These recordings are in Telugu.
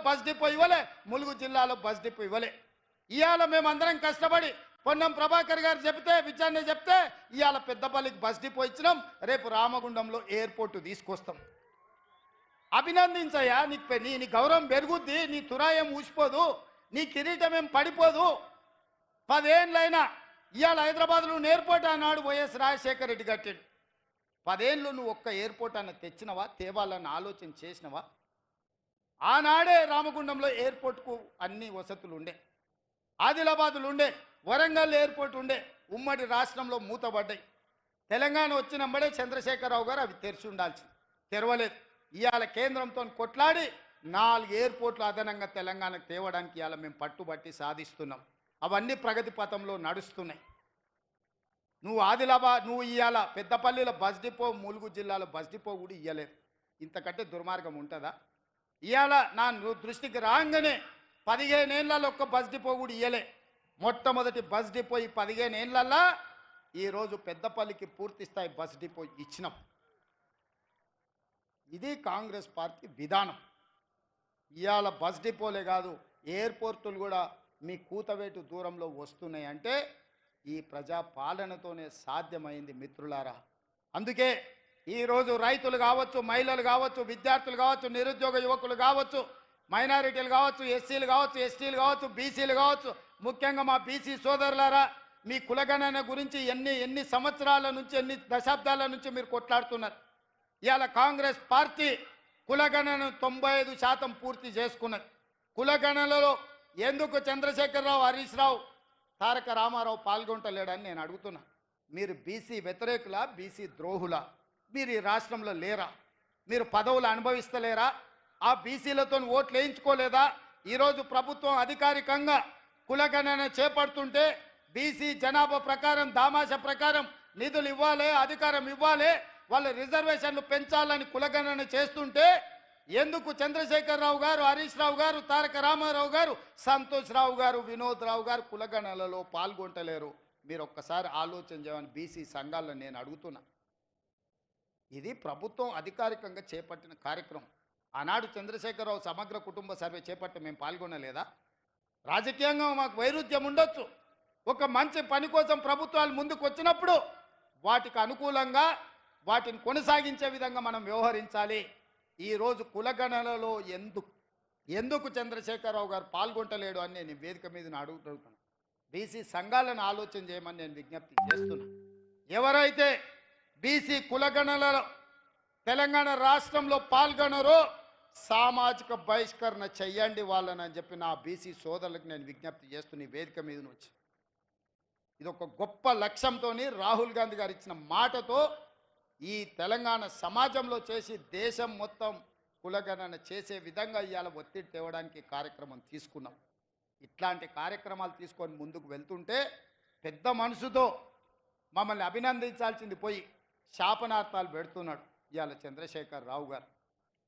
బస్ డిపో ఇవ్వలే, ములుగు జిల్లాలో బస్ డిపో ఇవ్వలే. ఇవాళ మేమందరం కష్టపడి పొన్నం ప్రభాకర్ గారు చెప్తే, విచారణ చెప్తే ఇవాళ పెద్దపల్లికి బస్ డిపో ఇచ్చినాం. రేపు రామగుండంలో ఎయిర్పోర్ట్ తీసుకొస్తాం. అభినందించయ్యా, నీ గౌరవం పెరుగుద్ది, నీ తురాయం ఊసిపోదు, నీ కిరీటం ఏం పడిపోదు. 10 ఏళ్ళైనా ఇవాళ హైదరాబాద్లో ఎయిర్పోర్ట్ అన్నాడు వైఎస్ రాజశేఖర రెడ్డి కట్టాడు. 10 ఏళ్ళు నువ్వు ఒక్క ఎయిర్పోర్ట్ అన్న తెచ్చినవా, తేవాలని ఆలోచన చేసినవా? ఆనాడే రామగుండంలో ఎయిర్పోర్ట్కు అన్ని వసతులు ఉండే, ఆదిలాబాదులు ఉండే, వరంగల్ ఎయిర్పోర్ట్ ఉండే, ఉమ్మడి రాష్ట్రంలో మూతబడ్డాయి. తెలంగాణ వచ్చినప్పుడే చంద్రశేఖరరావు గారు అవి తెరిచి ఉండాల్సింది, తెరవలేదు. ఇవాళ కేంద్రంతో కొట్లాడి 4 ఎయిర్పోర్ట్లు అదనంగా తెలంగాణకు తేవడానికి ఇవాళ మేము పట్టుబట్టి సాధిస్తున్నాం. అవన్నీ ప్రగతి పథంలో నడుస్తున్నాయి. నువ్వు ఇవాళ పెద్దపల్లిలో బస్ డిపో, ములుగు జిల్లాలో బస్ డిపో కూడా ఇవ్వలేదు. ఇంతకంటే దుర్మార్గం ఉంటుందా? ఇవాళ నా దృష్టికి రాగానే 15 ఏళ్లలో ఒక్క బస్ డిపో కూడా ఇవ్వలే. మొట్టమొదటి బస్ డిపో ఈ 15 ఏళ్లలో ఈరోజు పెద్దపల్లికి పూర్తి స్థాయి బస్ డిపో ఇచ్చినాం. ఇది కాంగ్రెస్ పార్టీ విధానం. ఇవాళ బస్ డిపోలే కాదు, ఎయిర్పోర్టులు కూడా మీ కూతవేటు దూరంలో వస్తున్నాయి అంటే ఈ ప్రజా పాలనతోనే సాధ్యమైంది మిత్రులారా. అందుకే ఈరోజు రైతులు కావచ్చు, మహిళలు కావచ్చు, విద్యార్థులు కావచ్చు, నిరుద్యోగ యువకులు కావచ్చు, మైనారిటీలు కావచ్చు, ఎస్సీలు కావచ్చు, ఎస్టీలు కావచ్చు, బీసీలు కావచ్చు, ముఖ్యంగా మా బీసీ సోదరులారా, మీ కులగణన గురించి ఎన్ని సంవత్సరాల నుంచి, ఎన్ని దశాబ్దాల నుంచి మీరు కొట్లాడుతున్నారు. ఇవాళ కాంగ్రెస్ పార్టీ కులగణను 95% పూర్తి చేసుకున్నది. కులగణనలో ఎందుకు చంద్రశేఖరరావు, హరీష్ రావు, తారక రామారావు పాల్గొంటలేడని నేను అడుగుతున్నా. మీరు బీసీ వ్యతిరేకులా, బీసీ ద్రోహులా? మీరు ఈ రాష్ట్రంలో లేరా? మీరు పదవులు అనుభవిస్తలేరా? ఆ బీసీలతో ఓట్లు వేయించుకోలేదా? ఈరోజు ప్రభుత్వం అధికారికంగా కులగణన చేపడుతుంటే బీసీ జనాభా ప్రకారం, దామాష ప్రకారం నిధులు ఇవ్వాలి, అధికారం ఇవ్వాలి, వాళ్ళ రిజర్వేషన్లు పెంచాలని కులగణన చేస్తుంటే ఎందుకు చంద్రశేఖరరావు గారు, హరీష్ రావు గారు, తారక రామారావు గారు, సంతోష్ రావు గారు, వినోద్ రావు గారు కులగణనలో పాల్గొంటలేరు? మీరు ఒక్కసారి ఆలోచన చేయమని బీసీ సంఘాలను నేను అడుగుతున్నా. ఇది ప్రభుత్వం అధికారికంగా చేపట్టిన కార్యక్రమం. ఆనాడు చంద్రశేఖరరావు సమగ్ర కుటుంబ సర్వే చేపట్టి మేము పాల్గొనలేదా? రాజకీయంగా మాకు వైరుధ్యం ఉండొచ్చు. ఒక మంచి పని కోసం ప్రభుత్వాలు ముందుకు వచ్చినప్పుడు వాటికి అనుకూలంగా వాటిని కొనసాగించే విధంగా మనం వ్యవహరించాలి. ఈరోజు కులగణనలో ఎందుకు చంద్రశేఖరరావు గారు పాల్గొంటలేడు అని నేను వేదిక మీద అడుగుతున్నాను. బీసీ సంఘాలను ఆలోచన చేయమని నేను విజ్ఞప్తి చేస్తున్నా. ఎవరైతే బీసీ కులగణనలో తెలంగాణ రాష్ట్రంలో పాల్గొనరో సామాజిక బహిష్కరణ చెయ్యండి వాళ్ళని అని చెప్పి నా బీసీ సోదరులకు నేను విజ్ఞప్తి చేస్తున్న వేదిక మీద నుంచి. ఇది ఒక గొప్ప లక్ష్యంతో రాహుల్ గాంధీ గారు ఇచ్చిన మాటతో ఈ తెలంగాణ సమాజంలో చేసి దేశం మొత్తం కులగణన చేసే విధంగా ఇవాళ ఒత్తిడి తేవడానికి కార్యక్రమం తీసుకున్నాం. ఇట్లాంటి కార్యక్రమాలు తీసుకొని ముందుకు వెళ్తుంటే పెద్ద మనసుతో మమ్మల్ని అభినందించాల్సింది పోయి శాపనార్థాలు పెడుతున్నాడు ఇవాళ చంద్రశేఖర్ రావు గారు.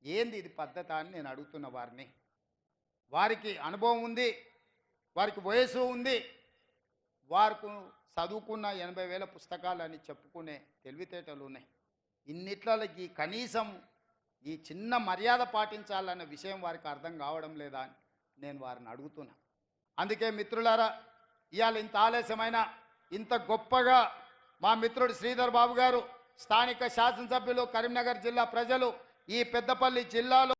ఏంది ఇది పద్ధత అని నేను అడుగుతున్న వారిని. వారికి అనుభవం ఉంది, వారికి వయసు ఉంది, వారికి చదువుకున్న 80,000 పుస్తకాలని చెప్పుకునే తెలివితేటలు ఉన్నాయి. ఇన్నిట్లకి కనీసం ఈ చిన్న మర్యాద పాటించాలన్న విషయం వారికి అర్థం కావడం లేదా అని నేను వారిని అడుగుతున్నా. అందుకే మిత్రులారా, ఇవాళ ఇంత ఆలస్యమైన ఇంత గొప్పగా మా మిత్రుడు శ్రీధర్ బాబు గారు, స్థానిక శాసనసభ్యులు, కరీంనగర్ జిల్లా ప్రజలు, ఈ పెద్దపల్లి జిల్లాలో